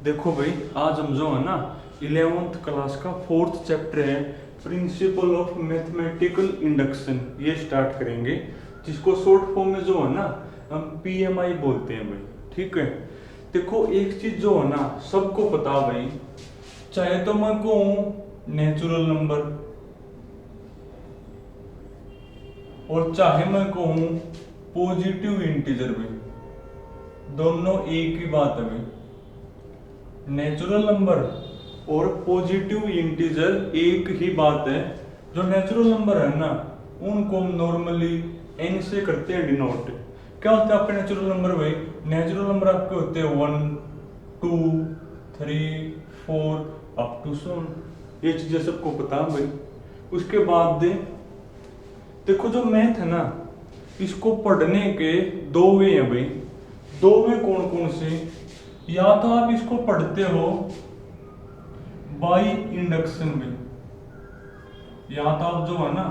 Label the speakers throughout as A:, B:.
A: देखो भाई, आज हम जो है ना 11th क्लास का 4th चैप्टर है प्रिंसिपल ऑफ मैथमेटिकल इंडक्शन, ये स्टार्ट करेंगे, जिसको शॉर्ट फॉर्म में जो है ना हम पीएमआई बोलते हैं भाई। ठीक है, देखो एक चीज जो है ना सबको पता भाई, चाहे तो मैं कहूँ नेचुरल नंबर और चाहे मैं कहूँ पॉजिटिव इंटीजर भाई, दोनों एक ही बात है भाई। नेचुरल नंबर और पॉजिटिव इंटीजर एक ही बात है। जो नेचुरल नंबर है ना उनको हम नॉर्मली एन से करते हैं डिनोट। क्या होता है आपके नेचुरल नंबर भाई? नेचुरल नंबर आपके होते हैं 1 2 3 4 अप टू सो, ये चीजें सबको पता है भाई। उसके बाद देखो जो मैथ है ना इसको पढ़ने के दो वे हैं भाई। दो वे कौन कौन से? या तो आप इसको पढ़ते हो बाई इंडक्शन में, या तो आप जो है ना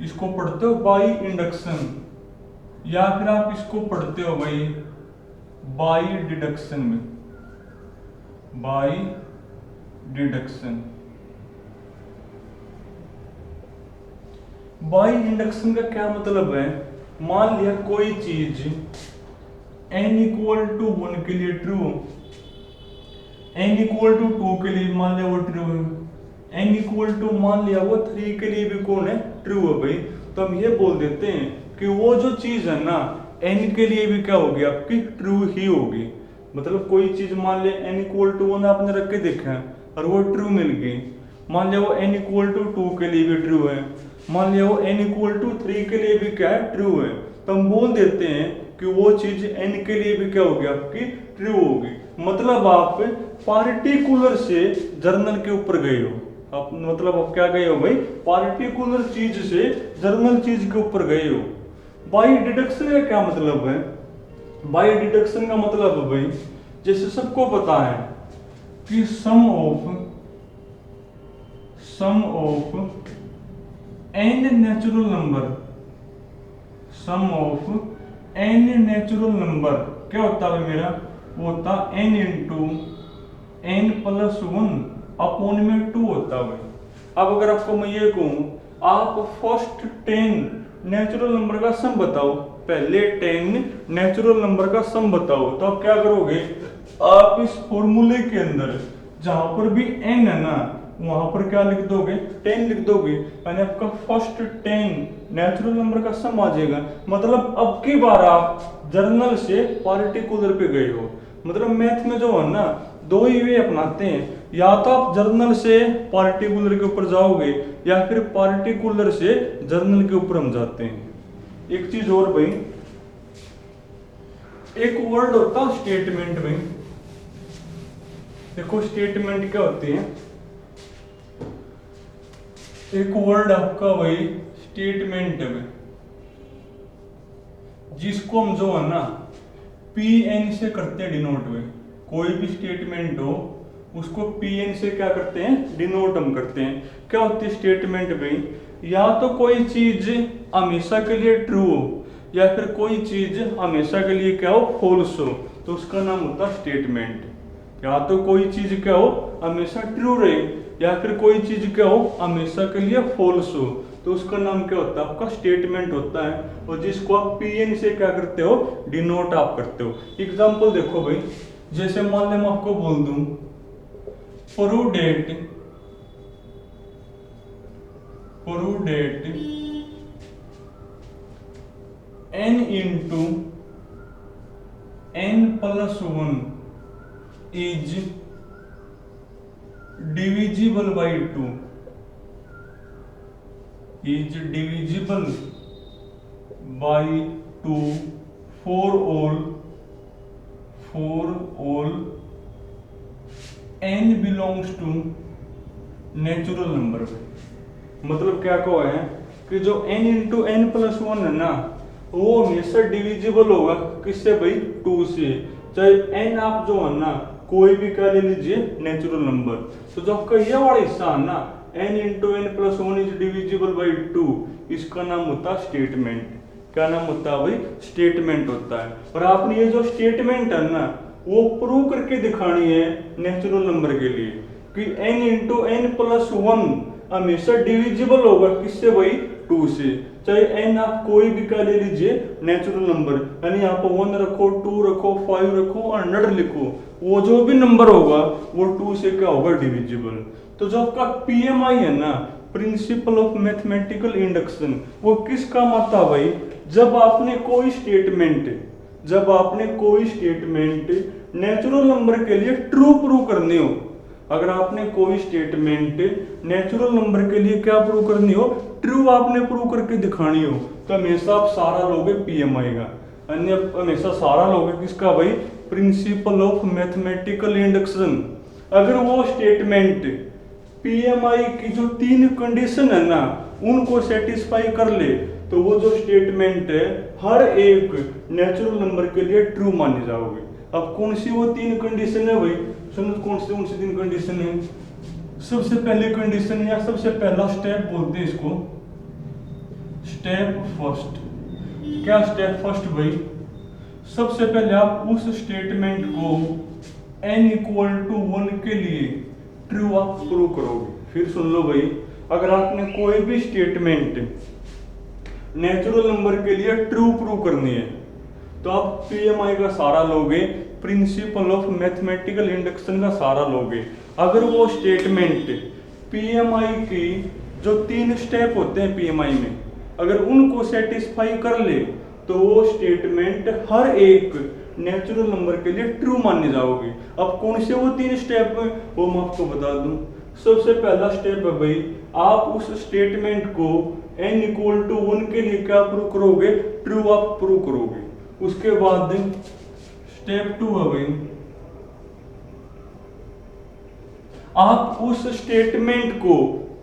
A: इसको पढ़ते हो बाई इंडक्शन, या फिर आप इसको पढ़ते हो भाई बाई डिडक्शन में। बाई डिडक्शन, बाई इंडक्शन का क्या मतलब है? मान लिया कोई चीज n इक्वल टू 1 के लिए ट्रू, n इक्वल टू 2 के लिए मान लिया वो ट्रू है, n इक्वल टू मान लिया वो 3 के लिए भी कौन है? ट्रू है भाई। तो हम ये बोल देते हैं कि वो जो चीज है ना n के लिए भी क्या होगी? आपकी ट्रू ही होगी। मतलब कोई चीज मान लिया n इक्वल टू 1 आपने रख के देखा है और वो ट्रू मिल गई, मान लिया वो n इक्वल टू 2 के लिए भी ट्रू है, मान लिया वो n इक्वल टू 3 के लिए भी क्या है? ट्रू है। तो हम बोल देते हैं कि वो चीज n के लिए भी क्या होगी? आपकी ट्रू होगी। मतलब आप पार्टिकुलर से जर्नल के ऊपर गए हो। आप मतलब आप क्या गए हो भाई? पार्टिकुलर चीज से जर्नल चीज के ऊपर गए हो। बाई डिडक्शन का क्या मतलब है? बाई डिडक्शन का मतलब है भाई, जैसे सबको पता है कि sum of n natural number, sum of n natural number क्या होता है मेरा? वो होता n into n plus 1 upon में 2 होता है। अब अगर आपको मैं ये कहूं आप फर्स्ट 10 नेचुरल नंबर का सम बताओ, पहले 10 नेचुरल नंबर का सम बताओ, तो आप क्या करोगे? आप इस फॉर्मूले के अंदर जहां पर भी n है ना वहां पर क्या लिख दोगे? 10 लिख दोगे, यानी आपका फर्स्ट 10 नेचुरल नंबर का सम आ जाएगा। मतलब अब की बार आप जर्नल से पार्टिकुलर पे गए हो। मतलब मैथ में जो है ना दो ही वे अपनाते हैं, या तो आप जर्नल से पार्टिकुलर के ऊपर जाओगे या फिर पार्टिकुलर से जर्नल के ऊपर हम जाते हैं। एक चीज और भाई, एक वर्ड होता है स्टेटमेंट भाई। देखो स्टेटमेंट क्या होते हैं? एक वर्ड आपका भाई स्टेटमेंट है भाई, जिसको हम जो है ना पीएन से करते हैं डिनोट भाई। कोई भी स्टेटमेंट हो उसको पीएन से क्या करते हैं? डिनोट हम करते हैं। क्या होती है स्टेटमेंट भाई? या तो कोई चीज हमेशा के लिए ट्रू हो या फिर कोई चीज हमेशा के लिए क्या हो? फॉल्स हो, तो उसका नाम होता है स्टेटमेंट। या तो कोई चीज क्या हो? हमेशा ट्रू रहे, या फिर कोई चीज क्या हो? हमेशा के लिए फॉल्स हो, तो उसका नाम क्या होता है? आपका स्टेटमेंट होता है। और जिसको आप पीएन से क्या करते हो? डिनोट आप करते हो। एग्जांपल देखो भाई, जैसे मान ले मैं आपको बोल दूं prove that n into n plus 1 is divisible by 2, is divisible by 2 for all n belongs to natural number. मतलब क्या कहो है कि जो n इंटू n प्लस 1 है ना वो हमेशा डिविजिबल होगा किससे भाई? 2 से। चाहे n आप जो है ना कोई भी क्या ले लीजिए नेचुरल नंबर, तो जो आपका ये वाला हिस्सा है ना n into n plus 1 is divisible by 2, इसका नाम होता है स्टेटमेंट। क्या नाम होता है भाई? स्टेटमेंट होता है। और आपने ये जो स्टेटमेंट है ना वो प्रूव करके दिखानी है नेचुरल नंबर के लिए कि n into n plus one हमेशा डिविजिबल होगा किससे भाई 2 से। चाहे n आप कोई भी का ले लीजिए नेचुरल नंबर, यानी यहाँ पर 1 रखो 2 रखो 5 रखो 100 लिखो, वो जो भी नंबर होगा वो 2 से क्या होगा डिविजिबल। तो जो आपका पीएमआई है ना, प्रिंसिपल ऑफ मैथमेटिकल इंडक्शन, वो किस काम आता है भाई, जब आपने कोई स्टेटमेंट नेचुरल नंबर के लिए ट्रू प्रूव करनी हो। अगर आपने कोई स्टेटमेंट नेचुरल नंबर के लिए क्या प्रूव करनी हो, ट्रू आपने प्रूव करके दिखानी हो, तो हमेशा आप सारा लोगे पीएमआई का, अन्य हमेशा सारा लोगे किसका भाई, प्रिंसिपल ऑफ मैथमेटिकल इंडक्शन। अगर वो स्टेटमेंट पीएमआई की जो 3 कंडीशन है ना उनको सेटिस्फाई कर ले, तो वो जो स्टेटमेंट है हर एक नेचुरल नंबर के लिए ट्रू माने जाओगे। अब कौन सी वो 3 कंडीशन है भाई, सुनो कौन सी 3 कंडीशन है। सबसे पहली कंडीशन या सबसे पहला स्टेप बोलते हैं इसको स्टेप फर्स्ट। क्या स्टेप फर्स्ट भाई, सबसे पहले आप उस स्टेटमेंट को n इक्वल टू 1 के लिए ट्रू आप प्रूव करोगे। फिर सुन लो भाई, अगर आपने कोई भी स्टेटमेंट नेचुरल नंबर के लिए ट्रू प्रूव करनी है तो आप पीएमआई का सारा लोगे, प्रिंसिपल ऑफ मैथमेटिकल इंडक्शन का सारा लोगे। अगर वो स्टेटमेंट पीएमआई की जो 3 स्टेप होते हैं पीएमआई में, अगर उनको सेटिस्फाई कर ले तो वो स्टेटमेंट हर एक नेचुरल नंबर के लिए ट्रू माने जाओगे। अब कौन से वो 3 स्टेप है वो मैं आपको बता दूं। सबसे पहला स्टेप है भाई, आप उस स्टेटमेंट को n इक्वल टू 1 के लिए क्या प्रूव करोगे, ट्रू आप प्रूव करोगे। उसके बाद स्टेप 2 है भाई, आप उस स्टेटमेंट को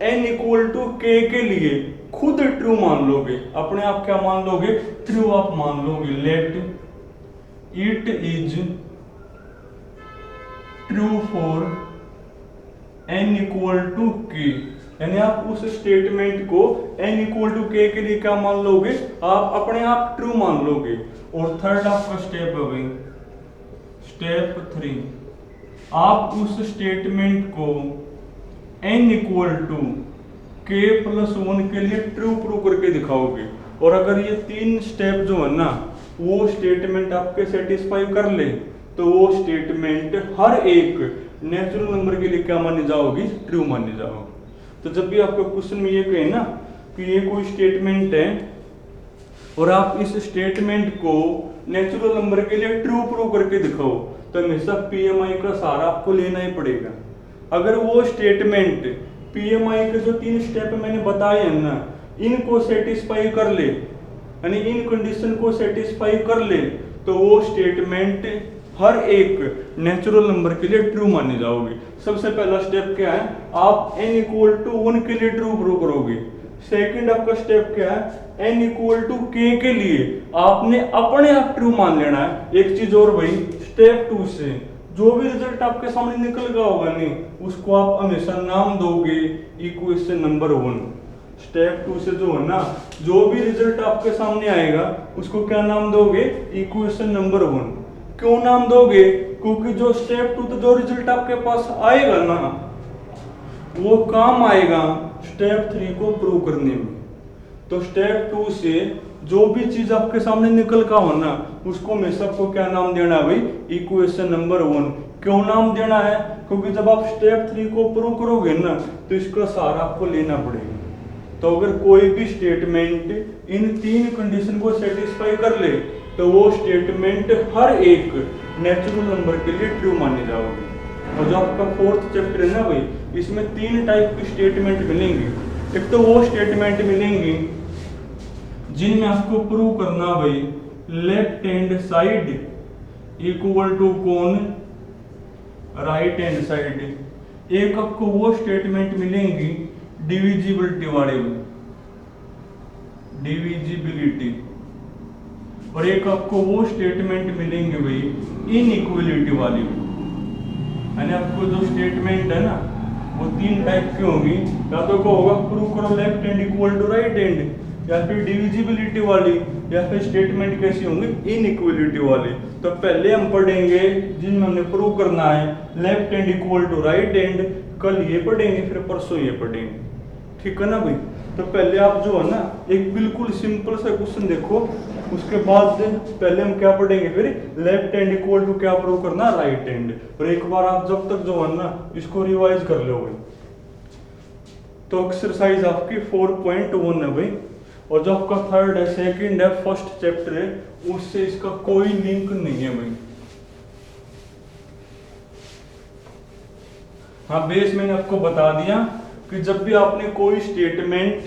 A: n इक्वल टू k के लिए खुद ट्रू मान लोगे, अपने आप क्या मान लोगे, ट्रू आप मान लोगे। Let it is true for n equal to k, यानी आप उस स्टेटमेंट को n इक्वल टू k के लिए क्या मान लोगे, आप अपने आप ट्रू मान लोगे। और थर्ड आपका स्टेप है भाई स्टेप 3, आप उस स्टेटमेंट को n equal to k plus 1 के लिए ट्रू प्रूव करके दिखाओगे। और अगर ये 3 स्टेप जो है ना वो स्टेटमेंट आपके सेटिस्फाई कर ले तो वो स्टेटमेंट हर एक नेचुरल नंबर के लिए क्या माने जाओगी, ट्रू माने जाओगे। तो जब भी आपको क्वेश्चन में ये कहे ना कि ये कोई स्टेटमेंट है और आप इस स्टेटमेंट को नेचुरल नंबर के लिए ट्रू प्रूव करके दिखाओ, तो हमेशा पीएमआई का सहारा आपको लेना ही पड़ेगा। अगर वो स्टेटमेंट पीएमआई के जो 3 स्टेप मैंने बताए हैं ना इनको सेटिस्फाई कर ले, यानी इन कंडीशन को सेटिस्फाई कर ले, तो वो स्टेटमेंट हर एक नेचुरल नंबर के लिए ट्रू माने जाओगे। सबसे पहला स्टेप क्या है, आप n इक्वल टू 1 के लिए ट्रू प्रूव करोगे। सेकंड आपका स्टेप क्या है, n इक्वल टू k के लिए आपने अपने आप ट्रू मान लेना है। एक चीज और भाई, स्टेप 2 से जो भी रिजल्ट आपके सामने निकल गया होगा नहीं उसको आप हमेशा नाम दोगे इक्वेशन नंबर 1। स्टेप 2 से जो है ना जो भी रिजल्ट आपके सामने आएगा उसको क्या नाम दोगे, इक्वेशन नंबर 1। क्यों नाम दोगे, क्योंकि जो स्टेप 2 तो जो रिजल्ट आपके पास आएगा ना वो काम आएगा स्टेप 3 को प्रूव करने में। तो स्टेप 2 से जो भी चीज आपके सामने निकल का हो ना उसको हमेशा आपको क्या नाम देना है भाई, इक्वेशन नंबर 1। क्यों नाम देना है, क्योंकि जब आप स्टेप 3 को प्रूव करोगे ना तो इसका सहारा आपको लेना पड़ेगा। तो अगर कोई भी स्टेटमेंट इन 3 कंडीशन को सेटिस्फाई कर ले तो वो स्टेटमेंट हर एक नेचुरल नंबर के लिए ट्रू माने जाओगे। और जो आपका 4th चैप्टर है ना भाई, इसमें 3 टाइप की स्टेटमेंट मिलेंगी। एक तो वो स्टेटमेंट मिलेंगी जिनमें आपको प्रूव करना भाई left hand side equal to कौन, राइट हैंड साइड। एक आपको वो स्टेटमेंट मिलेंगी डिविजिबिलिटी वाले, डिविजिबिलिटी। और एक आपको वो स्टेटमेंट मिलेंगे भाई इनइक्वलिटी वाली, यानी आपको जो स्टेटमेंट है ना वो 3 टाइप की होंगी। या तो को होगा प्रूव करो left hand equal to right hand, या फिर डिविजिबिलिटी वाली, या फिर स्टेटमेंट कैसी होंगी, इनइक्वलिटी वाली। तो पहले हम पढ़ेंगे जिनमें हमने प्रूव करना है left hand equal to right hand, कल ये पढ़ेंगे, फिर परसों ये पढ़ेंगे, ठीक है ना भाई। तो पहले आप जो है ना एक बिल्कुल सिंपल सा क्वेश्चन देखो, उसके बाद पहले हम क्या पढ़ेंगे, फिर लेफ्ट हैंड इक्वल टू क्या प्रूव करना, राइट हैंड। और एक बार आप जब तक जो है ना इसको रिवाइज कर लोगे। तो एक्सरसाइज आपकी 4.1 है भाई, और जो आपका थर्ड है, सेकंड है, फर्स्ट चैप्टर है, उससे इसका कोई लिंक नहीं है भाई। हाँ, बेस मैंने आपको बता दिया कि जब भी आपने कोई स्टेटमेंट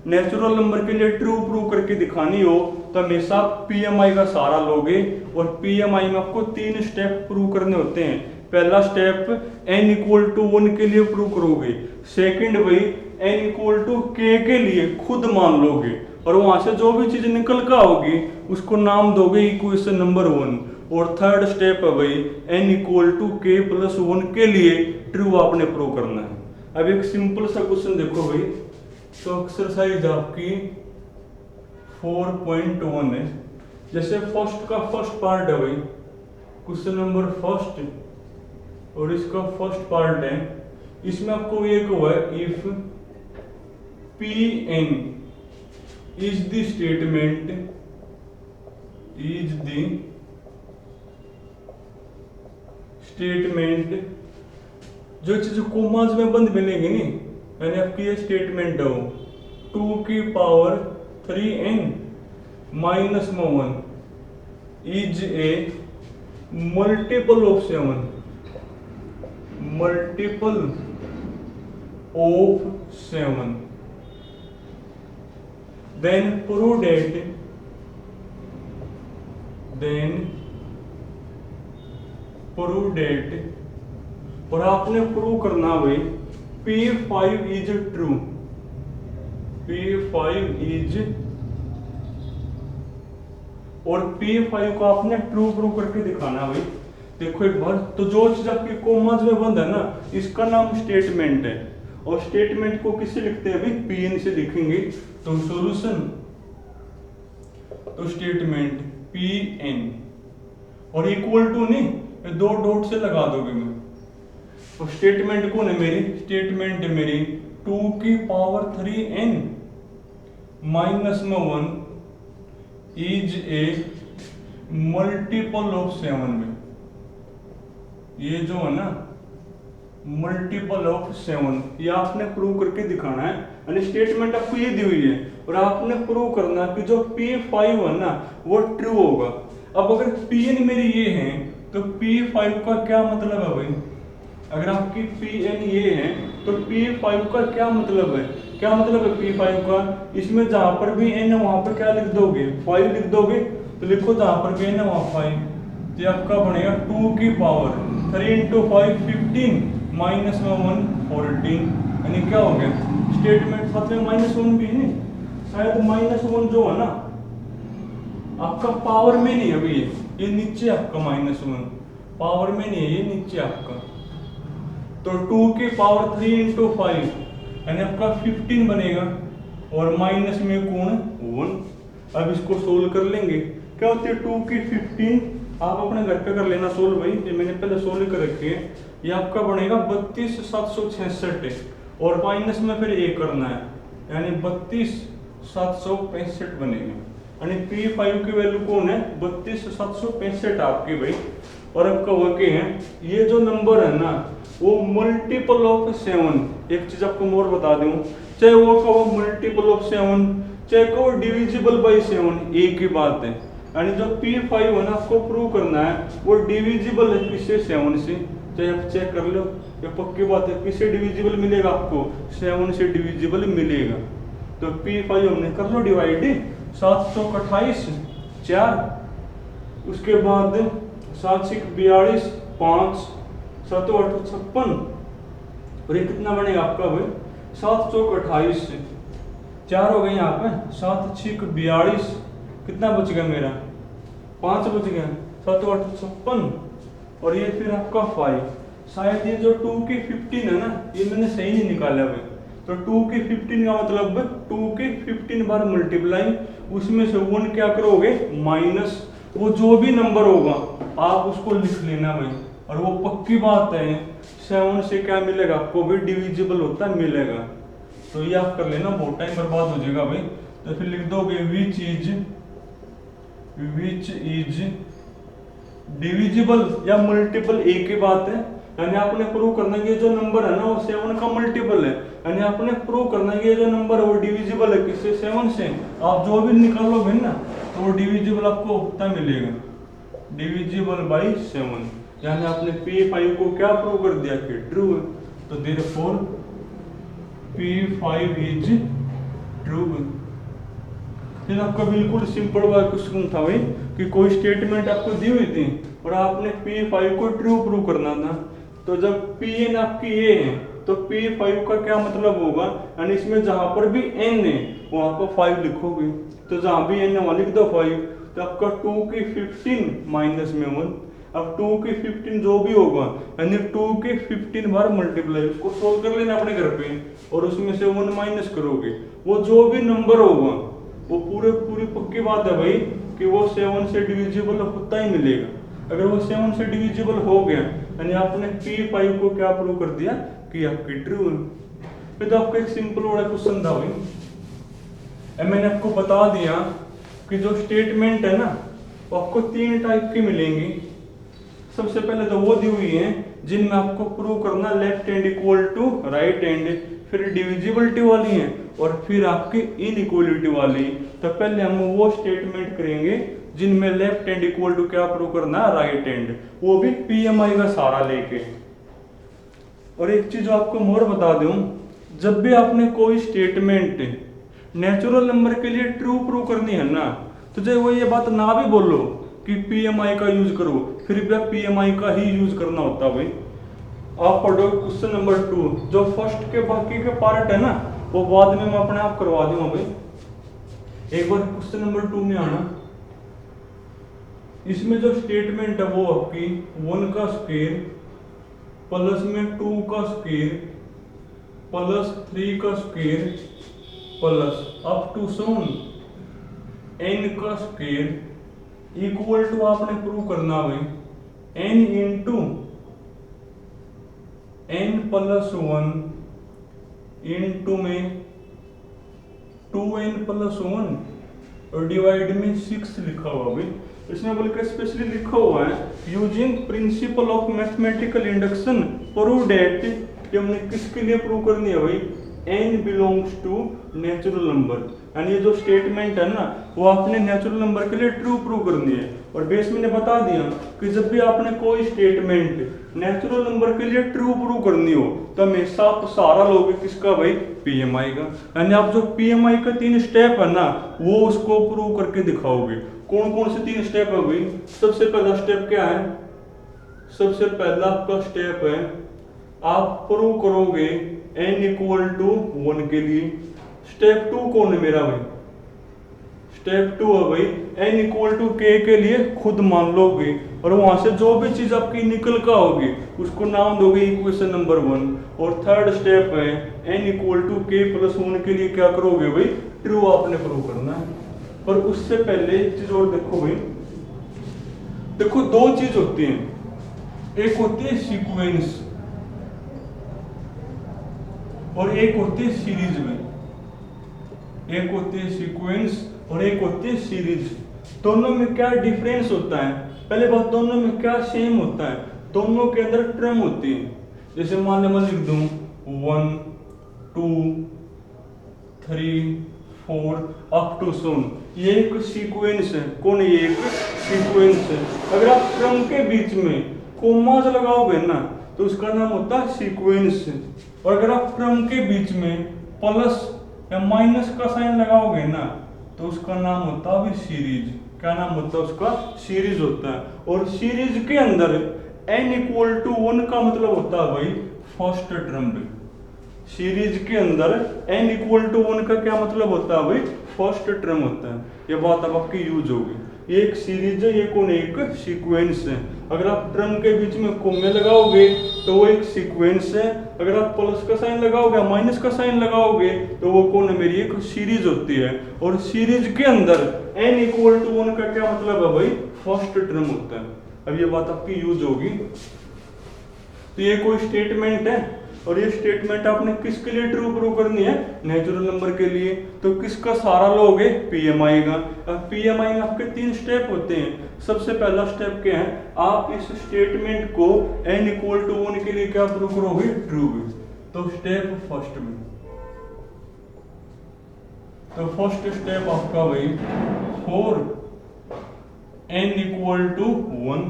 A: नेचुरल नंबर के लिए ट्रू प्रूव करके दिखानी हो तो हमेशा पीएमआई का सहारा लोगे, और पीएमआई में आपको 3 स्टेप प्रूव करने होते हैं। पहला स्टेप n इक्वल टू 1 के लिए प्रूव करोगे, सेकंड भाई n इक्वल टू k के लिए खुद मान लोगे, और वहां से जो भी चीज निकल कर होगी उसको नाम दोगे इक्वेशन नंबर 1, और थर्ड स्टेप है भाई n equal to k plus 1 के लिए ट्रू आपने प्रूव करना है। अब एक सिंपल सा क्वेश्चन देखो भाई, तो एक्सरसाइज आपकी 4.1 है। जैसे फर्स्ट का फर्स्ट पार्ट है भाई, क्वेश्चन नंबर फर्स्ट, और इसका फर्स्ट पार्ट है, इसमें आपको ये हुआ है if Pn is the statement, is the statement, जो चीज कोमाज में बंद मिलेगी नहीं, यानी आपकी ये स्टेटमेंट हो 2 की power 3n minus 1 is a multiple of 7, multiple of 7, then prove that, और आपने प्रूव करना भाई P5 is true, P5 is, और P5 को आपने ट्रू प्रूव करके दिखाना भाई। देखो एक बार, तो जो चीज आपकी कोमाज में बंद है ना, इसका नाम स्टेटमेंट है, और स्टेटमेंट को किससे लिखते हैं भाई, Pn से लिखेंगे। तो सॉल्यूशन, तो स्टेटमेंट Pn, और इक्वल टू नहीं, दो डॉट से लगा दोगे मैं। तो स्टेटमेंट कौन है मेरी, स्टेटमेंट है मेरी 2 की power 3n minus 1 is a multiple of 7 में, ये जो है ना मल्टीपल ऑफ 7, ये आपने प्रूव करके दिखाना है। यानी स्टेटमेंट आपको ये दी हुई है, और आपने प्रूव करना कि जो P5 है ना वो ट्रू होगा। अब अगर Pn मेरी ये है तो P5 का क्या मतलब है भाई, अगर आपकी Pn ये है तो P5 का क्या मतलब है, क्या मतलब है P5 का, इसमें जहां पर भी n है वहां पर क्या लिख दोगे, 5 लिख दोगे। तो लिखो जहां पर भी n है वहां 5, तो आपका बनेगा 2 की पावर 3 इंटू 5 15 माइनस 1 14, यानी क्या हो गया, स्टेटमेंट साथ में -1 भी है, शायद -1 जो है ना आपका पावर में नहीं है अभी, ये नीचे आपका -1 पावर में नहीं है, ये नीचे आपका। तो 2 की पावर 3 इंटू 5 यानी आपका 15 बनेगा, और माइनस में कौन 1। अब इसको सोल्व कर लेंगे, क्या होती है 2 की 15, आप अपने घर पे कर लेना सोल्व भाई, ये मैंने पहले सोल्व कर रखे हैं। ये आपका बनेगा 32,766, और माइनस में फिर एक करना है, यानी 32,765 बनेगा। यानी P5 की वैल्यू कौन है, 32,765 आपकी भाई। और अब कहो के हैं ये जो नंबर है ना वो मल्टीपल ऑफ 7, एक चीज आपको मोर बता दूं, चाहे वो कहो मल्टीपल ऑफ 7, चाहे कहो डिविजिबल बाय 7, एक ही बात है। यानी जो P5 है ना आपको प्रूव करना है वो डिविजिबल है किससे, 7 से। चाहे आप चेक कर लो, ये पक्की बात है, किससे डिविजिबल मिलेगा आपको, 7 से डिविजिबल मिलेगा। तो P5 हमने कर लो डिवाइड 728 4, उसके बाद 7 6 42 5 7 8 56, और ये कितना बनेगा आपका भाई 7 चौक 28 4 हो गए यहाँ पे, 7 6 42, कितना बच गया मेरा 5 बच गया, 7 8 56, और ये फिर आपका 5। शायद ये जो 2 की 15 है ना ये मैंने सही नहीं निकाला भाई, तो 2 की 15 का मतलब 2 की 15 बार मल्टीप्लाई, उसमें से 1 क्या करोगे माइनस, वो जो भी नंबर होगा आप उसको लिख लेना भाई। और वो पक्की बात है 7 से क्या मिलेगा आपको भी डिविजिबल होता है मिलेगा। तो ये आप कर लेना, बहुत टाइम बर्बाद हो जाएगा भाई। तो फिर लिख दोगे विच इज डिविजिबल या मल्टीपल, एक ही बात है। यानी आपने प्रूव करना है ये जो नंबर है ना वो 7 का मल्टीपल है, यानी आपने प्रूव करना है ये जो नंबर है वो डिविजिबल है किससे 7 से। आप जो भी निकालोगे ना तो वो डिविजिबल आपको उतना मिलेगा, डिविजिबल बाई 7। यानी आपने P5 को क्या प्रूव कर दिया कि ट्रू है। तो देयरफॉर P5 इज ट्रू। फिर आपका बिल्कुल सिंपल वाला क्वेश्चन था भाई कि कोई स्टेटमेंट आपको दी हुई थी और आपने P5 को ट्रू प्रूव करना था। तो जब Pn आपकी ये है तो P5 का क्या मतलब होगा, यानी इसमें जहां पर भी n है वहां पर 5 लिखोगे। तो जहां भी n है वहां लिख दो 5। तो आपका 2 की 15 माइनस में 1। अब 2 की 15 जो भी होगा यानी 2 की 15 बार मल्टीप्लाई, उसको सोल्व कर लेना अपने घर पे और उसमें से 1 माइनस करोगे। वो जो भी नंबर होगा वो पूरी पक्की बात है भाई कि वो 7 से डिविजिबल होता ही मिलेगा। अगर वो 7 से डिविजिबल हो गया यानी आपने P5 को क्या प्रूव कर दिया कि आपकी ट्रू है। फिर तो आपका एक सिंपल वाला क्वेश्चन था भाई, मैंने आपको बता दिया कि जो स्टेटमेंट है ना वो आपको 3 टाइप की मिलेंगी। सबसे पहले तो वो दी हुई है जिनमें आपको प्रूव करना left hand equal to right hand, फिर डिविजिबिलिटी वाली है और फिर आपकी इनइक्वालिटी वाली। तो पहले हम वो स्टेटमेंट करेंगे जिनमें लेफ्ट हैंड इक्वल टू क्या प्रूव करना है राइट हैंड, वो भी पीएमआई का सहारा लेके। और एक चीज आपको मोर बता दूं, जब भी आपने कोई स्टेटमेंट नेचुरल नंबर के लिए ट्रू प्रूव करनी है ना तो जो वो ये बात ना भी बोलो कि पीएमआई का यूज करो, फिर भी पीएमआई का ही यूज करना होता है भाई। आप पढ़ो क्वेश्चन नंबर 2, जो फर्स्ट के बाकी के पार्ट है ना वो बाद में मैं अपने आप करवा दूंगा भाई। एक बार क्वेश्चन नंबर 2 में आना, इसमें जो स्टेटमेंट है वो आपकी 1 का स्क्वायर प्लस में 2 का स्क्वायर प्लस 3 का square plus up to 7 n का स्क्वायर इक्वल टू आपने प्रूव करना भाई n into n plus 1 into में 2n प्लस 1 और डिवाइड में 6 लिखा हुआ भाई। इसमें बल्कि स्पेशली लिखा हुआ है using principle of mathematical induction prove that, कि हमने किसके लिए प्रूव करनी है भाई n belongs to natural number. यानी ये जो स्टेटमेंट है ना वो आपने नेचुरल नंबर के लिए ट्रू प्रूव करनी है। और बेस मैंने बता दिया कि जब भी आपने कोई स्टेटमेंट नेचुरल नंबर के लिए ट्रू प्रूव करनी हो तो हमेशा आप सहारा लोगे किसका भाई पीएमआई का। यानी आप जो पीएमआई का 3 स्टेप है ना वो उसको प्रूव करके दिखाओगे। कौन कौन से 3 स्टेप है भाई? सबसे पहला स्टेप क्या है? सबसे पहला आपका स्टेप है आप प्रूव करोगे n इक्वल टू 1 के लिए। स्टेप 2 कौन है मेरा भाई? स्टेप 2 है भाई n इक्वल टू k के लिए खुद मान लोगे और वहां से जो भी चीज आपकी निकल का होगी उसको नाम दोगे इक्वेशन नंबर 1। और थर्ड स्टेप है n equal to k plus 1 के लिए क्या करोगे भाई ट्रू आपने प्रूव करना है। पर उससे पहले एक चीज और देखो भाई, देखो 2 चीज होती हैं, एक होती है सीक्वेंस और एक होती है सीरीज में। एक होती है सीक्वेंस और एक होती है सीरीज। दोनों में क्या डिफरेंस होता है? पहले बात दोनों में क्या सेम होता है? दोनों के अंदर टर्म होती है। जैसे मान लो मैं लिख दूं 1 2 3 4 अप टू 7, ये एक सीक्वेंस है। कौन है? ये एक सीक्वेंस है। अगर आप टर्म के बीच में कोमा लगाओगे ना तो उसका नाम होता है सीक्वेंस। और अगर आप टर्म के बीच में प्लस या माइनस का साइन लगाओगे ना तो उसका नाम होता है सीरीज। क्या नाम होता है उसका? सीरीज होता है। और सीरीज के अंदर n इक्वल टू 1 का मतलब होता है भाई फर्स्ट टर्म। सीरीज के अंदर n इक्वल टू 1 का क्या मतलब होता है भाई? फर्स्ट टर्म होता है। ये बात अब आपकी यूज होगी। ये एक सीरीज है, ये कौन है, एक सीक्वेंस है। अगर आप टर्म के बीच में कोमे लगाओगे तो वो एक सीक्वेंस है, अगर आप प्लस का साइन लगाओगे माइनस का साइन लगाओगे तो वो कौन है, मेरी एक सीरीज होती है। और सीरीज के अंदर n इक्वल टू 1 का क्या मतलब है भाई, फर्स्ट टर्म होता है। अब ये बात आपकी यूज होगी। तो ये कोई स्टेटमेंट है और ये स्टेटमेंट आपने किसके लिए ट्रू प्रूव करनी है, नेचुरल नंबर के लिए। तो किसका सहारा लोगे, पीएमआई का। अब पीएमआई में आपके 3 स्टेप होते हैं। सबसे पहला स्टेप क्या है, आप इस स्टेटमेंट को n इक्वल टू 1 के लिए क्या प्रूव करोगे, ट्रू। तो स्टेप फर्स्ट में, तो फर्स्ट स्टेप आपका भाई फॉर n इक्वल टू 1।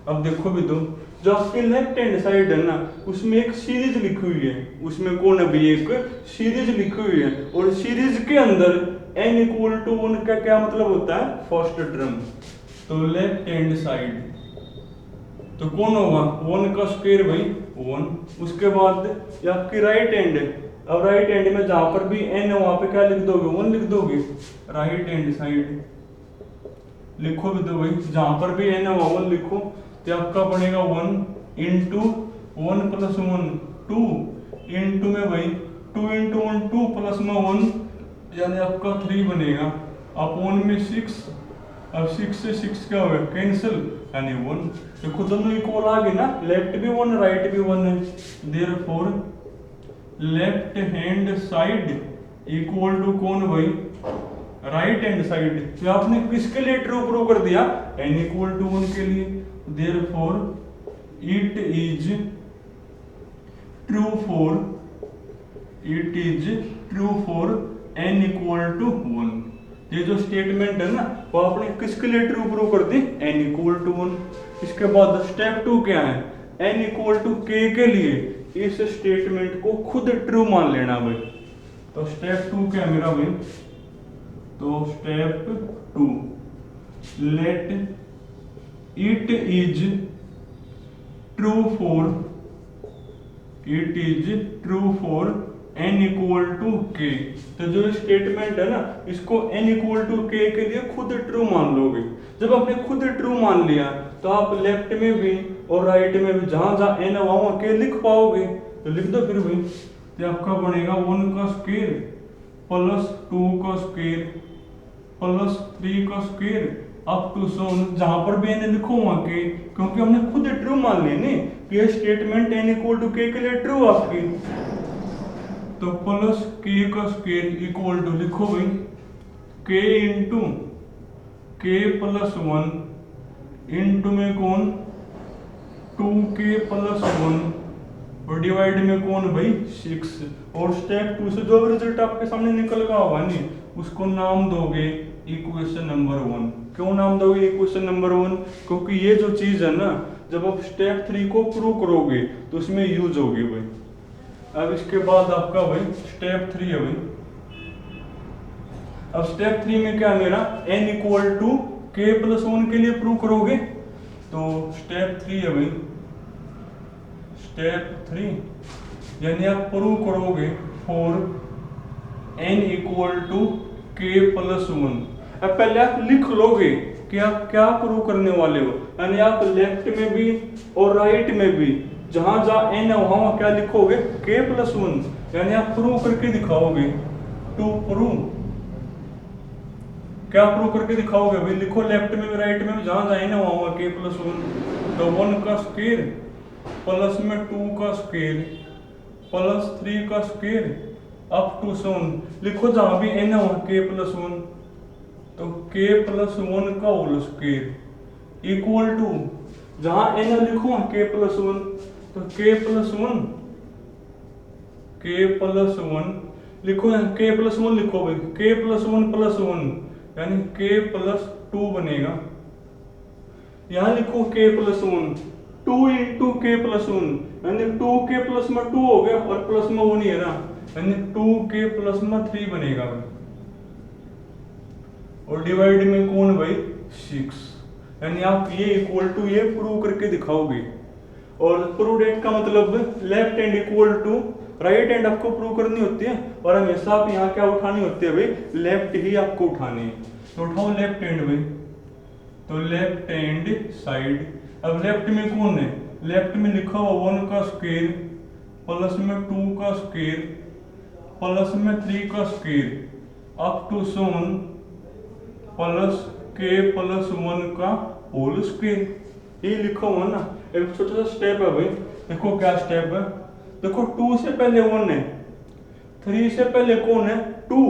A: अब देखो भी तुम, जो आपके लेफ्ट हैंड साइड है ना, उसमें एक सीरीज लिखी हुई है, उसमें कौन अभी एक सीरीज लिखी हुई है। और सीरीज के अंदर n इक्वल टू 1 का क्या मतलब होता है, फर्स्ट टर्म। तो लेफ्ट हैंड साइड तो कौन होगा, 1 का स्क्वायर भाई 1। उसके बाद ये आपकी राइट हैंड है। अब राइट हैंड में जहां पर भी n है वहां पे क्या लिख दोगे, 1 लिख दोगे। राइट हैंड साइड लिखो भी दो भाई, जहां पर भी n है वहां 1 लिखो। तो आपका बनेगा 1 इंटू 1 प्लस 1 2 इंटू में भाई 2 इंटू 1 2 प्लस में 1 यानी आपका 3 बनेगा। अपॉन में 6, अब 6 से 6 क्या होगा, कैंसिल यानी 1। देखो दोनों इक्वल आ गए ना, लेफ्ट भी 1 राइट भी 1 है। Therefore left hand side equal to कौन भाई, राइट हैंड साइड। तो आपने किसके लिए ट्रू प्रूव कर दिया, n इक्वल टू 1 के लिए। Therefore, it is true for n equal to 1। ये जो स्टेटमेंट है ना, वो आपने किसके लिए ट्रू प्रूव कर दी, n इक्वल टू 1। इसके बाद स्टेप 2 क्या है, n इक्वल टू k के लिए इस स्टेटमेंट को खुद ट्रू मान लेना भाई। तो स्टेप 2 क्या है मेरा भाई, तो step 2 let it is true for n equal to k। तो जो स्टेटमेंट है ना, इसको n इक्वल टू k के लिए खुद ट्रू मान लोगे। जब आपने खुद ट्रू मान लिया तो आप लेफ्ट में भी और राइट में भी जहां जहां n है वहां k लिख पाओगे। तो लिख दो फिर भाई। तो आपका बनेगा 1 का स्क्वायर प्लस 2 का स्क्वायर प्लस 3 का स्क्वायर अप टू सोन, जहां पर भी n लिखो वहां के, क्योंकि हमने खुद ट्रू मान लेने कि ये statement n equal to k के लिए ट्रू आपकी। तो प्लस k का स्क्वायर इक्वल टू लिखो भाई k into k plus 1 into में कौन 2k प्लस 1 और डिवाइड में कौन भाई 6। और स्टेप 2 से जो भी रिजल्ट आपके सामने निकल गया होगा नहीं, उसको नाम दोगे इक्वेशन नंबर 1। क्यों नाम दोगे इक्वेशन नंबर 1, क्योंकि ये जो चीज है ना, जब आप स्टेप 3 को प्रूव करोगे तो उसमें यूज होगी भाई। अब इसके बाद आपका भाई स्टेप 3 है भाई। अब स्टेप 3 में क्या मेरा n equal to k plus 1 के लिए प्रूव करोगे। तो स्टेप 3 है भाई, स्टेप 3 यानी आप प्रूव करोगे for n equal to k plus 1। अब पहले आप लिख लोगे कि आप क्या प्रूव करने वाले हो, यानी आप लेफ्ट में भी और राइट में भी जहां जहां n है वहां क्या लिखोगे, k प्लस 1। यानी आप प्रूव करके दिखाओगे। टू प्रूव, क्या प्रूव करके दिखाओगे भाई, लिखो लेफ्ट में भी राइट में भी जहां जहां n है वहां k प्लस 1। तो 1 का स्क्वायर प्लस में 2 का स्क्वायर प्लस 3 का स्क्वायर अप टू 7 लिखो, जहां भी n है वहां k प्लस 1। तो k प्लस 1 का होल स्क्वायर इक्वल टू जहां n लिखो k प्लस 1। तो k प्लस 1 लिखो, k प्लस 1 लिखो भाई, k प्लस 1 प्लस 1 यानी k प्लस 2 बनेगा। यहां लिखो k plus 1 2 into k plus 1 यानी 2k प्लस में 2 हो गया और प्लस में 1 ही है ना, यानी 2k प्लस में 3 बनेगा भाई। और डिवाइड में कौन भाई 6, यानी आप ये इक्वल टू ये प्रूव करके दिखाओगे। और प्रूव डेट का मतलब left hand equal to right hand आपको प्रूव करनी होती है, और हमेशा आप यहाँ क्या उठानी होती है भाई, लेफ्ट ही आपको उठानी है। तो उठाओ लेफ्ट हैंड भाई, तो लेफ्ट हैंड साइड। अब लेफ्ट में कौन है, लेफ्ट में लिखा हुआ 1 का स्क्वायर प्लस में 2 का स्क्वायर प्लस में 3 का स्क्वायर अप टू 7 प्लस के प्लस 1 का होल स्क्वायर। ये लिखा हुआ ना। एक छोटा सा स्टेप है भाई, देखो क्या स्टेप है। देखो 2 से पहले 1 है, 3 से पहले कौन है 2,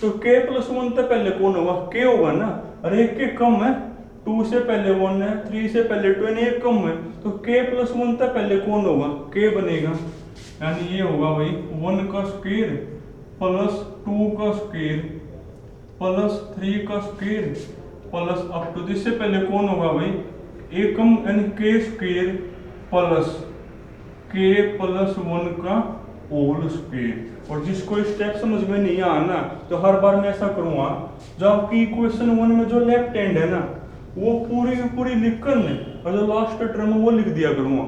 A: तो k प्लस 1 से पहले कौन होगा k होगा ना। और एक के कम है, 2 से पहले 1 है, 3 से पहले 2 यानी एक कम है, तो k प्लस 1 से पहले कौन होगा k बनेगा। यानी ये होगा भाई 1 का स्क्वायर प्लस 2 का स्क्वायर प्लस 3 का स्क्वायर प्लस अप टू, इससे पहले कौन होगा भाई एकम यानी k square plus k plus 1 का होल स्क्वायर। और जिसको स्टेप समझ में नहीं आना तो हर बार मैं ऐसा करूंगा, जो आपकी इक्वेशन 1 में जो लेफ्ट हैंड है ना वो पूरी की पूरी लिख कर ने और जो लास्ट टर्म वो लिख दिया करूंगा।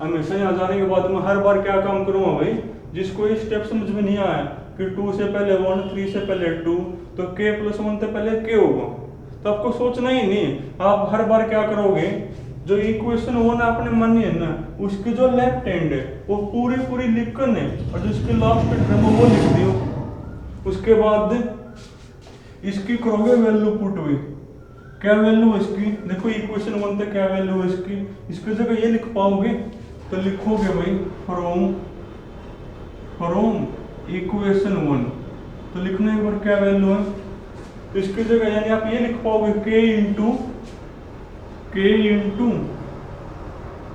A: हमेशा यहाँ जाने के बाद मैं हर बार क्या काम करूंगा भाई, जिसको ये स्टेप समझ में नहीं आया कि 2 से पहले 1, 3 से पहले 2, तो k प्लस 1 से पहले k होगा, तो आपको सोचना ही नहीं। आप हर बार क्या करोगे, जो इक्वेशन 1 आपने मानी है ना उसकी जो लेफ्ट हैंड है वो पूरी पूरी लिख कर ने और जिसके लास्ट टर्म वो लिख दियो। उसके बाद इसकी करोगे वैल्यू पुट हुई, क्या वैल्यू है इसकी, देखो इक्वेशन 1 तक क्या वैल्यू है इसकी, इसकी जगह ये लिख पाओगे तो लिखोगे भाई फ्रॉम इक्वेशन 1, तो लिखने एक बार क्या वैल्यू है, तो इसकी जगह यानी आप ये लिख पाओगे k into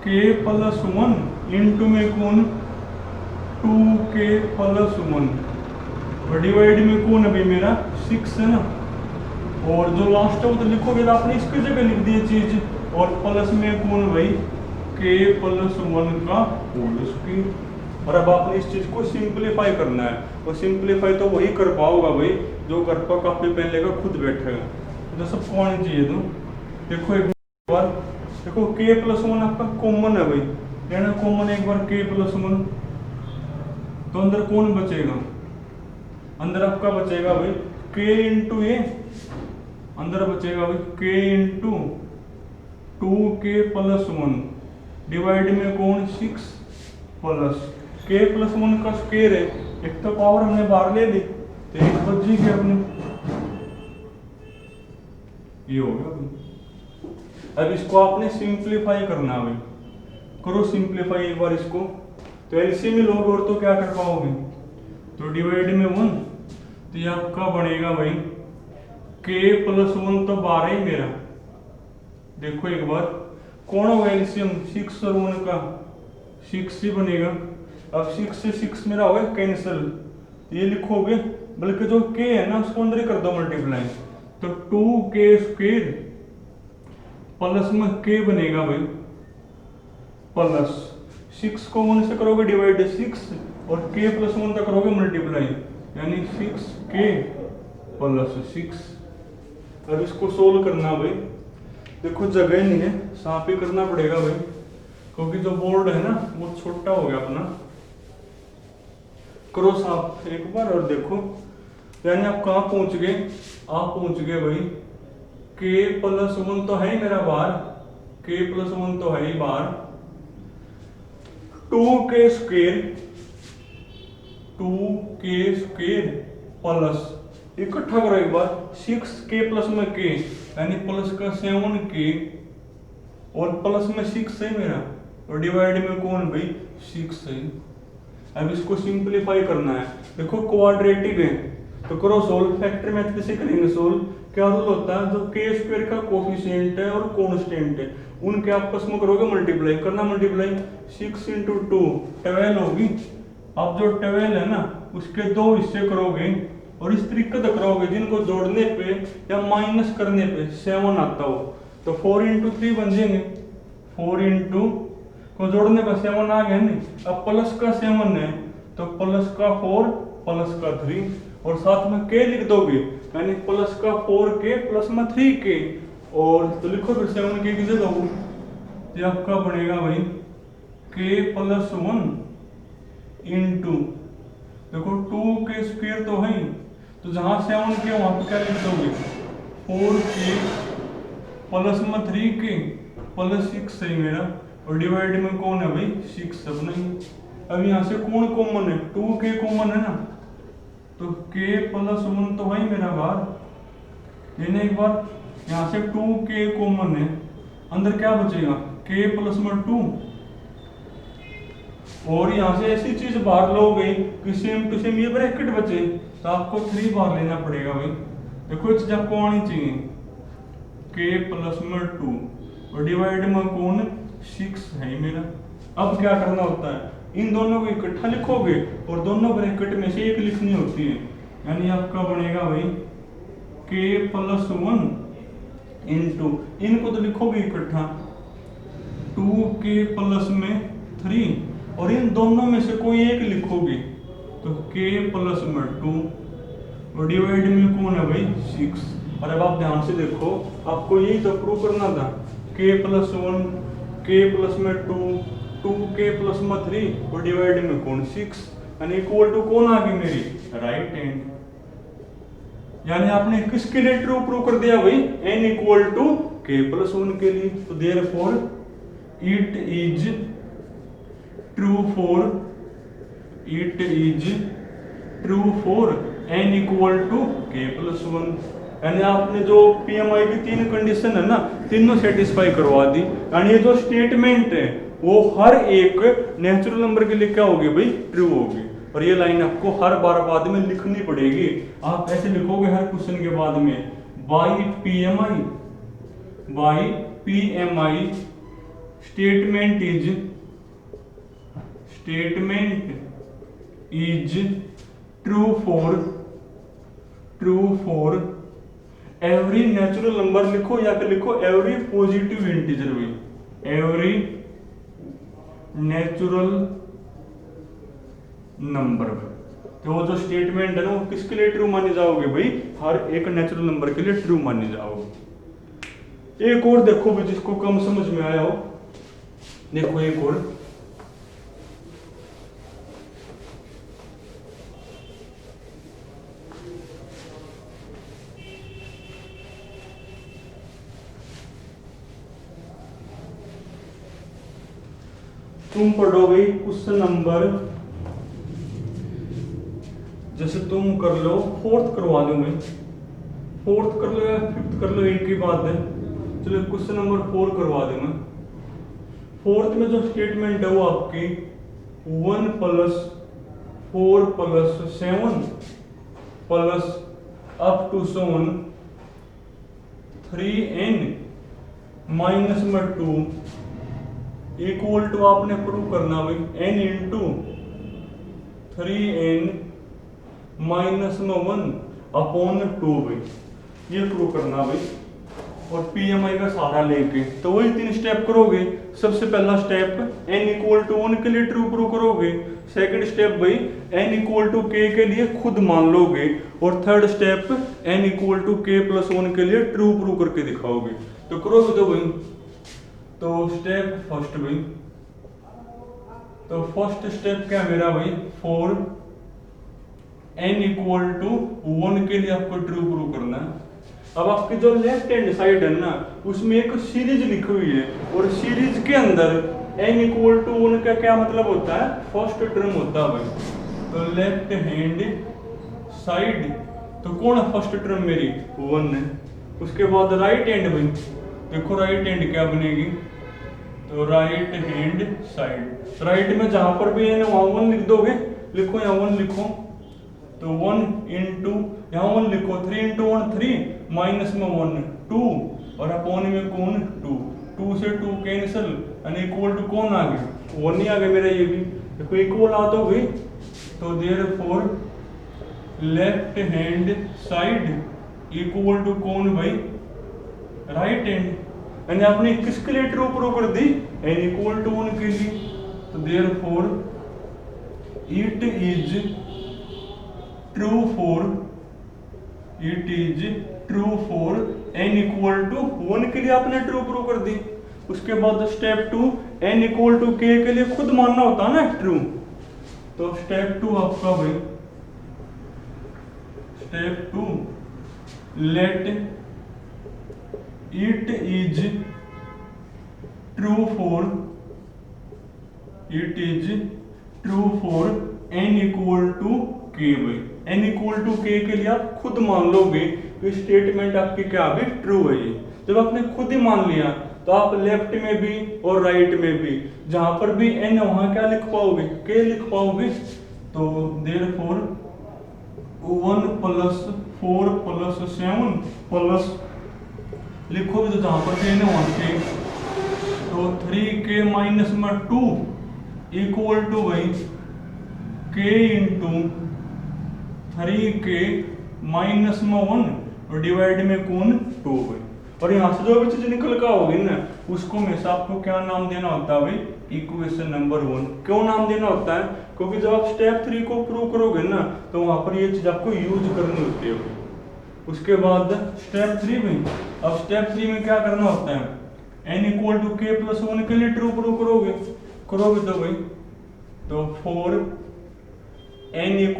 A: k plus 1 into में कौन 2k प्लस 1 और डिवाइड में कौन है भाई मेरा 6 है ना। और जो लास्ट है वो तो लिखोगे तो आपने इसकी जगह लिख दी चीज, और प्लस में कौन भाई k प्लस 1 का होल स्क्वायर। और अब आपने इस चीज को सिंपलीफाई करना है, और सिंपलीफाई तो वही कर पाओगा भाई जो घर पर काफी पेन लेकर खुद बैठेगा, तो सबको आनी चाहिए। तो देखो एक बार, देखो k प्लस 1 आपका कॉमन है भाई, लेना कॉमन एक बार k प्लस 1, तो अंदर कौन बचेगा, अंदर आपका बचेगा भाई k इंटू ए, अंदर बचेगा भाई k into 2k plus 1 divide में कौन 6 प्लस k प्लस 1 का स्क्वायर है, एक तो पावर हमने बाहर ले ली तो एक बची के अपनी, ये हो गया भाई। अब इसको आपने सिंपलीफाई करना है भाई, करो सिंपलीफाई एक बार इसको, तो एलसीएम में लोगे और तो क्या कर पाओगे, तो डिवाइड में 1, तो ये आपका बनेगा भाई k प्लस 1 तो 12 ही मेरा, देखो एक बार कौन होगा एलसीएम 6 और 1 का 6 ही बनेगा। अब 6 से 6 मेरा होगा कैंसिल, ये लिखोगे, बल्कि जो k है ना उसको अंदर ही कर दो मल्टीप्लाई, तो 2k स्क्वायर प्लस में k बनेगा भाई प्लस 6 को 1 से करोगे डिवाइड 6 और k प्लस 1 तक करोगे मल्टीप्लाई, यानी 6k प्लस 6। अब इसको सोल्व करना भाई, देखो जगह नहीं है, साफ ही करना पड़ेगा भाई, क्योंकि जो बोर्ड है ना वो छोटा हो गया अपना। करो साफ एक बार और देखो, यानी आप कहाँ पहुंच गए, आप पहुंच गए भाई k प्लस 1 तो है ही मेरा बाहर, k प्लस 1 तो है ही बाहर, 2k स्क्वायर प्लस इकट्ठा करो एक बार 6k प्लस में k यानी प्लस का 7k और प्लस में 6 है मेरा, और डिवाइड में कौन भाई 6 है। अब इसको सिंपलीफाई करना है, देखो क्वाड्रेटिक है तो करो सोल्व, फैक्टर मेथड से करेंगे सोल्व। क्या रूल होता है, जो k स्क्वायर का कोफिशिएंट है और कांस्टेंट है उनके आपस में करोगे मल्टीप्लाई, करना मल्टीप्लाई 6 इंटू 2 12 होगी। अब जो 12 है ना उसके दो हिस्से करोगे और इस तरीके से करोगे जिनको जोड़ने पे या माइनस करने पे 7 आता हो, तो 4 इंटू 3 बन जाएंगे, 4 इंटू को जोड़ने पर 7 आ गया नहीं। अब प्लस का 7 है तो प्लस का 4 प्लस का 3 और साथ में k लिख दोगे, यानी प्लस का 4k प्लस में 3k, और तो लिखो फिर 7k की जगह हो, ये आपका बनेगा भाई k प्लस 1 इंटू देखो 2k स्क्वायर तो है, तो जहां 7k वहां पे क्या लिख दोगे 4k प्लस में 3k प्लस 6 है मेरा, और डिवाइड में कौन है भाई 6 अब नहीं। अब यहाँ से कौन कॉमन है, 2k कॉमन है ना, तो k प्लस 1 तो भाई मेरा बाहर। लेने एक बार यहाँ से 2k कॉमन है, अंदर क्या बचेगा k प्लस में 2, और यहाँ से ऐसी चीज बाहर लोगे कि सेम टू सेम ये ब्रैकेट बचे, तो आपको 3 बार लेना पड़ेगा भाई। देखो ये चीज आपको आनी चाहिए, k प्लस में 2 और डिवाइड में कौन 6 है मेरा। अब क्या करना होता है, इन दोनों को इकट्ठा लिखोगे और दोनों ब्रैकेट में से एक लिखनी होती है, यानी आपका बनेगा भाई k प्लस 1 इंटू, इनको तो लिखोगे इकट्ठा 2k प्लस में 3, और इन दोनों में से कोई एक लिखोगे तो k प्लस में 2 और डिवाइड में कौन है भाई 6। और अब आप ध्यान से देखो, आपको यही तो प्रूव करना था, k प्लस 1 k प्लस में 2 2k प्लस में 3 और डिवाइड में कौन 6, यानी इक्वल टू कौन आ गई मेरी राइट हैंड। यानी आपने किसके लिए ट्रू प्रूव कर दिया भाई, n equal to k plus 1 के लिए। तो therefore it is true for n equal to k plus 1। यानी आपने जो PMI की 3 कंडीशन है ना, तीनों सेटिस्फाई करवा दी। यानी ये जो स्टेटमेंट है वो हर एक नेचुरल नंबर के लिए क्या होगी भाई ट्रू होगी। और ये लाइन आपको हर बार बाद में लिखनी पड़ेगी, आप ऐसे लिखोगे हर क्वेश्चन के बाद में, by PMI statement is true for every natural number लिखो, या फिर लिखो एवरी पॉजिटिव इंटीजर भी, एवरी नेचुरल नंबर। तो वो जो स्टेटमेंट है ना वो किसके लिए ट्रू मानी जाओगे भाई, हर एक नेचुरल नंबर के लिए ट्रू मानी जाओगे। एक और देखो भाई जिसको कम समझ में आया हो, देखो एक और, तुम पढ़ोगे क्वेश्चन नंबर, जैसे तुम कर लो 4th करवा दो, मैं 4th कर लो या 5th कर लो, एक ही बात है। चलो क्वेश्चन नंबर 4 करवा दे मैं। 4th में जो स्टेटमेंट है वो आपकी 1 plus 4 plus 7 plus up to 7 3n minus में 2 इक्वल टू आपने प्रूव करना भाई n इंटू 3n माइनस में 1 अपॉन 2 भाई, ये प्रूव करना भाई। और PMI का सहारा लेके तो वही 3 स्टेप करोगे। सबसे पहला स्टेप n इक्वल टू 1 के लिए ट्रू प्रूव करोगे, सेकंड स्टेप भाई n इक्वल टू k के लिए खुद मान लोगे, और third step n equal to k plus 1 के लिए ट्रू प्रूव करके दिखाओगे। तो करोगे तो भाई, तो स्टेप फर्स्ट भाई, तो फर्स्ट स्टेप क्या मेरा भाई, फॉर n इक्वल टू 1 के लिए आपको ट्रू प्रूव करना है। अब आपकी जो लेफ्ट हैंड साइड है ना उसमें एक सीरीज लिखी हुई है, और सीरीज के अंदर n इक्वल टू 1 का क्या मतलब होता है, फर्स्ट टर्म होता है भाई। तो लेफ्ट हैंड साइड, तो कौन है फर्स्ट टर्म मेरी 1 है। उसके बाद राइट हैंड भाई, देखो राइट हैंड क्या बनेगी, तो राइट हैंड साइड, राइट में जहां पर भी है ना वहां 1 लिख दोगे, लिखो यहाँ 1 लिखो, तो 1 इंटू यहाँ 1 लिखो, 3 इंटू 1 3 माइनस में 1 2 और अपॉन में कौन 2, 2 से 2 कैंसिल, यानी इक्वल टू कौन आ गया 1 ही आ गया मेरा, ये भी देखो इक्वल आ तो गई। तो therefore left hand side equal to कौन भाई राइट हैंड, यानी आपने किसके लिए ट्रू प्रूव कर दी, n इक्वल टू 1 के लिए। तो therefore it is true for n equal to 1 के लिए आपने ट्रू प्रूव कर दी। उसके बाद step 2 n equal to k के लिए खुद मानना होता है ना ट्रू। तो स्टेप 2 आपका भाई, step 2 let it is true for n equal to के भाई। n इक्वल टू के लिए आप खुद मान लोगे कि स्टेटमेंट आपकी क्या है, ट्रू है। ये जब आपने खुद ही मान लिया तो आप लेफ्ट में भी और राइट में भी जहां पर भी n है वहां क्या लिख पाओगे, के लिख पाओगे। तो देयरफॉर 1 + 4 + 7 प्लस लिखोगे तो जहां पर n है वहां के, तो 3k - 2 इक्वल टू भाई k × 3k - 1 और डिवाइड में कौन 2 भाई। और यहाँ से जो भी चीज निकल का होगी ना उसको हमेशा आपको क्या नाम देना होता है भाई, इक्वेशन नंबर 1। क्यों नाम देना होता है, क्योंकि जब आप स्टेप 3 को प्रूव करोगे ना तो वहां पर ये चीज आपको यूज करनी होती है। उसके बाद स्टेप 3 में, अब स्टेप 3 में क्या करना होता है, n = k + 1 के लिए ट्रू प्रूव करोगे तो भाई तो 4 n =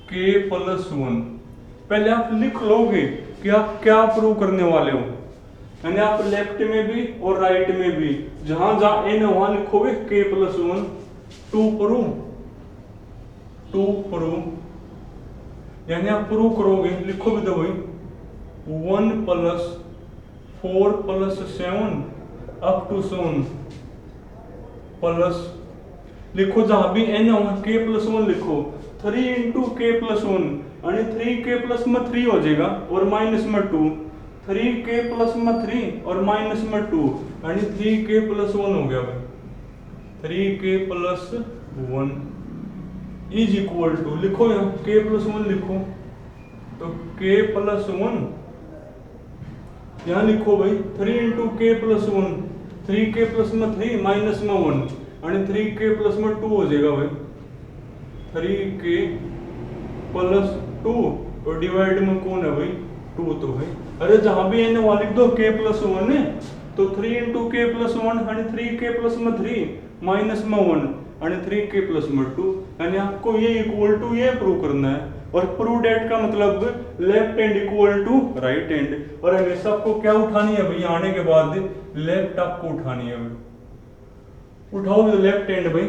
A: k + 1 पहले आप लिख लोगे कि आप क्या प्रूव करने वाले हो, यानी आप लेफ्ट में भी और राइट में भी जहां जहां n है वहां लिखोगे k + 1 टू प्रूव यानी आप प्रूव करोगे, लिखोगे तो भाई 1 + 4 + 7 अप टू 7 प्लस लिखो जहां भी n है वहां k + 1 लिखो, 3 × k + 1 यानी 3k + 3 हो जाएगा और माइनस में 2, 3k + 3 और माइनस में 2 यानी 3k + 1 हो गया भाई। 3k + 1 इज इक्वल टू लिखो यहाँ k + 1 लिखो, तो k + 1 यहाँ लिखो भाई 3 × k + 1, 3k + 3 माइनस में 1 यानी 3k + 2 हो जाएगा भाई। 3k + 2 और डिवाइड में कौन है भाई 2 तो है। अरे जहां भी n वहां लिख दो k + 1 है, तो 3 × k + 1 यानी 3k + 3 माइनस में 1 यानी 3k + 2 यानी आपको ये इक्वल टू ये प्रूव करना है। और प्रूव डेट का मतलब left hand equal to right hand, और हमेशा आपको क्या उठानी है भाई, आने के बाद लेफ्ट आपको उठानी है भाई। उठाओगे लेफ्ट हैंड भाई,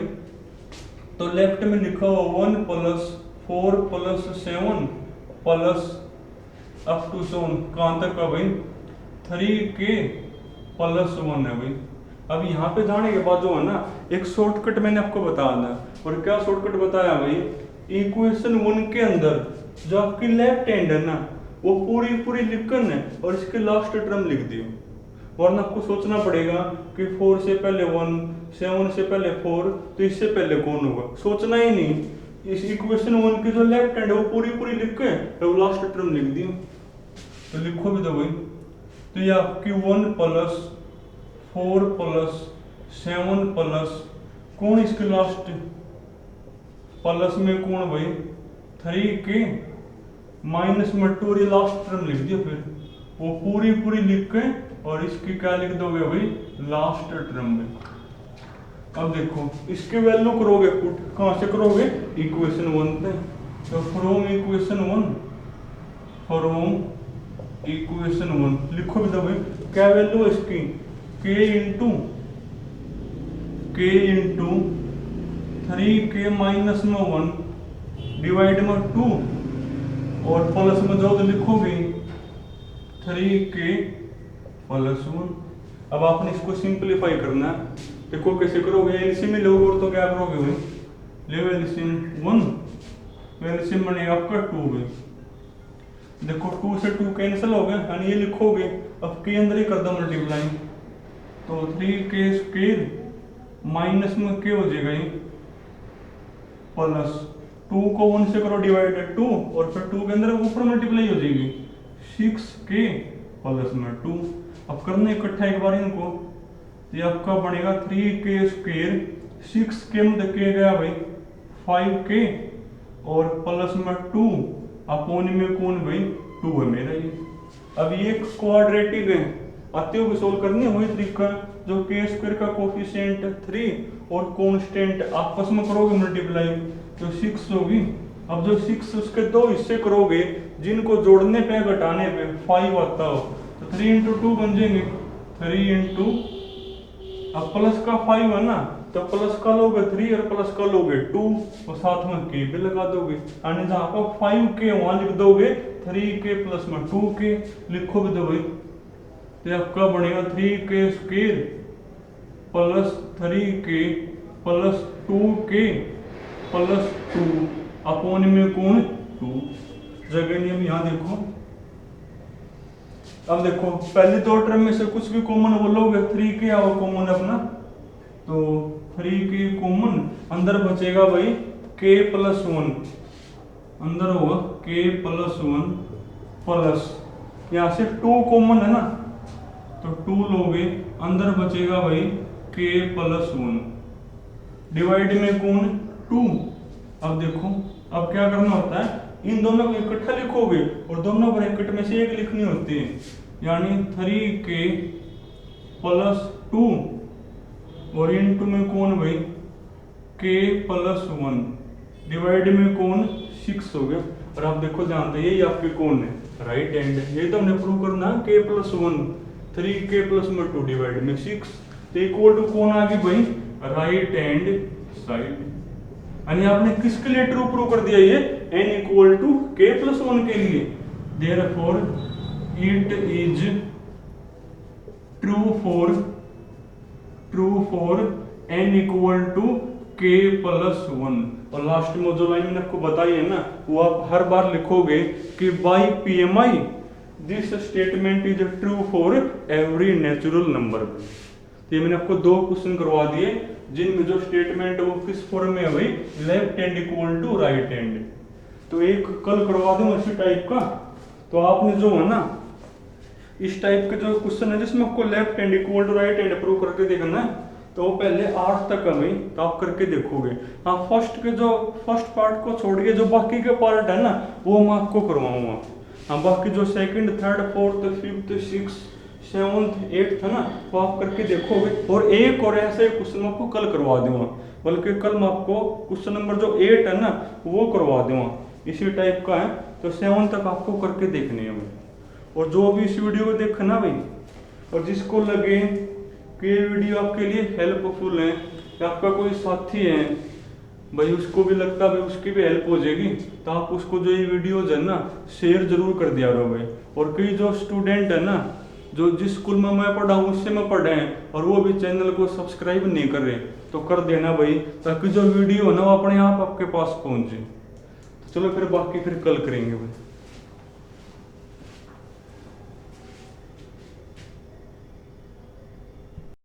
A: तो लेफ्ट में लिखा हुआ 1 + 4 + 7 प्लस अप टू 7 कहां तक का भाई 3k + 1 है भाई। अब यहाँ पे जाने के बाद जो है ना एक शॉर्टकट मैंने आपको बताया था, और क्या शॉर्टकट बताया भाई, इक्वेशन 1 के अंदर जो आपकी लेफ्ट हैंड है ना वो पूरी लिखन है और इसके लास्ट टर्म लिख दियो, वरना आपको सोचना पड़ेगा कि 4 से पहले 1, 7 से पहले 4, तो इससे पहले कौन होगा, सोचना ही नहीं। इस इक्वेशन 1 की जो लेफ्ट हैंड है वो पूरी लिख के तो लास्ट टर्म लिख दियो, तो लिखो भी तो भाई। तो ये आपकी 1 + 4 + 7 प्लस कौन इसके लास्ट प्लस में कौन भाई 3k माइनस में 2 ये लास्ट टर्म लिख दिया, फिर वो पूरी लिख के और इसकी क्या लिख दोगे भाई लास्ट टर्म में। अब देखो इसकी वैल्यू करोगे पुट, कहां से करोगे इक्वेशन 1 पे, तो फ्रॉम इक्वेशन 1 लिखो भी तो भाई क्या वैल्यू है इसकी k × 3k माइनस में 1 डिवाइड में 2 और प्लस में जाओ तो लिखोगे 3k + 1। अब आपने इसको सिंपलीफाई करना है, देखो कैसे करोगे, एलसीएम में लोगे और तो क्या करोगे भाई, ले एलसीएम 1 एलसीएम बनेगा आपका 2 भाई। देखो 2 से 2 कैंसिल हो गया यानी ये लिखोगे, अब के अंदर ही कर दो मल्टीप्लाई, तो 3k² माइनस में क्या हो जाएगा ये प्लस 2 को 1 से करो डिवाइडेड 2 और फिर 2 के अंदर ऊपर मल्टीप्लाई हो जाएगी 6k + 2। अब करना इकट्ठा एक बार इनको, तो ये आपका बनेगा 3k², 6k में के गया भाई 5k और प्लस में 2 अपोन में कौन भाई 2 है मेरा ये। अब ये क्वाड्रेटिक है, आते हो सोल्व करनी है वही तरीका, जो k² का कोफिशिएंट 3 और कांस्टेंट आपस में करोगे मल्टीप्लाई तो 6 होगी। अब जो 6 उसके दो हिस्से करोगे जिनको जोड़ने पे घटाने पे 5 आता हो, तो 3 इंटू 2 बन जाएंगे 3 इंटू, अब प्लस का 5 है ना, तो प्लस का लोगे 3 और प्लस का लोगे 2 और साथ में के भी लगा दोगे, यानी जहाँ पर 5k वहां लिख दोगे 3k प्लस में 2k लिखो भी दो भाई, तो आपका बनेगा 3k square plus 3k plus 2k plus 2 upon में कौन 2 जगह नियम यहाँ देखो। अब देखो पहली दो टर्म में से कुछ भी कॉमन बोलोगे 3k आओ कॉमन अपना, तो 3k कॉमन, अंदर बचेगा भाई k प्लस 1, अंदर होगा k प्लस 1 प्लस यहाँ से 2 कॉमन है ना, तो 2 लोगे, अंदर बचेगा भाई k प्लस 1 डिवाइड में कौन 2। अब देखो अब क्या करना होता है, इन दोनों को इकट्ठा लिखोगे और दोनों ब्रैकेट में से एक लिखनी होती है, यानी 3k प्लस 2 और इनटू में कौन भाई k प्लस 1 डिवाइड में कौन 6 हो गया। और आप देखो जानते हैं यही आपके कौन है राइट हैंड, ये तो हमने प्रूव करना k प्लस 1 3k प्लस में 2 डिवाइड में 6, तो इक्वल टू कौन आ गई भाई राइट हैंड साइड। यानी आपने किसके लिए ट्रू प्रूव कर दिया ये n equal to k plus 1 के लिए, therefore it is true for n equal to k plus 1। और लास्ट में जो लाइन मैंने आपको बताई है ना, वो आप हर बार लिखोगे कि by PMI this statement is true for every natural number. तो ये मैंने आपको 2 क्वेश्चन करवा दिए जिनमें जो स्टेटमेंट वो किस फॉर्म में है भाई left hand equal to right hand. तो एक कल करवा दूं इसी टाइप का, तो आपने जो है ना इस टाइप के जो क्वेश्चन है जिसमें आपको left hand equal to right hand prove करके देखना है, तो पहले 8 तक है भाई, तो आप करके देखोगे। हाँ फर्स्ट पार्ट को छोड़ के जो बाकी के पार्ट है ना वो मैं आपको करवाऊंगा। हाँ बाकी जो second third fourth fifth six seventh eighth है ना वो आप करके देखोगे, और एक और ऐसे क्वेश्चन आपको कल करवा दूंगा, बल्कि कल मैं आपको क्वेश्चन नंबर जो 8 है ना वो करवा दूंगा, इसी टाइप का है। तो 7 तक आपको करके देखने है भाई। और जो भी इस वीडियो को देखना भाई, और जिसको लगे कि ये वीडियो आपके लिए हेल्पफुल है, या आपका कोई साथी है भाई उसको भी लगता है भाई उसकी भी हेल्प हो जाएगी, तो आप उसको जो ये वीडियोज है ना शेयर जरूर कर दिया करो भाई। और कई जो स्टूडेंट है ना जो जिस स्कूल में मैं पढ़ा हूँ उससे में पढ़े हैं और वो भी चैनल को सब्सक्राइब नहीं कर रहे, तो कर देना भाई, ताकि जो वीडियो है ना वो अपने आप आपके पास पहुँचे। तो चलो फिर बाकी फिर कल करेंगे भाई।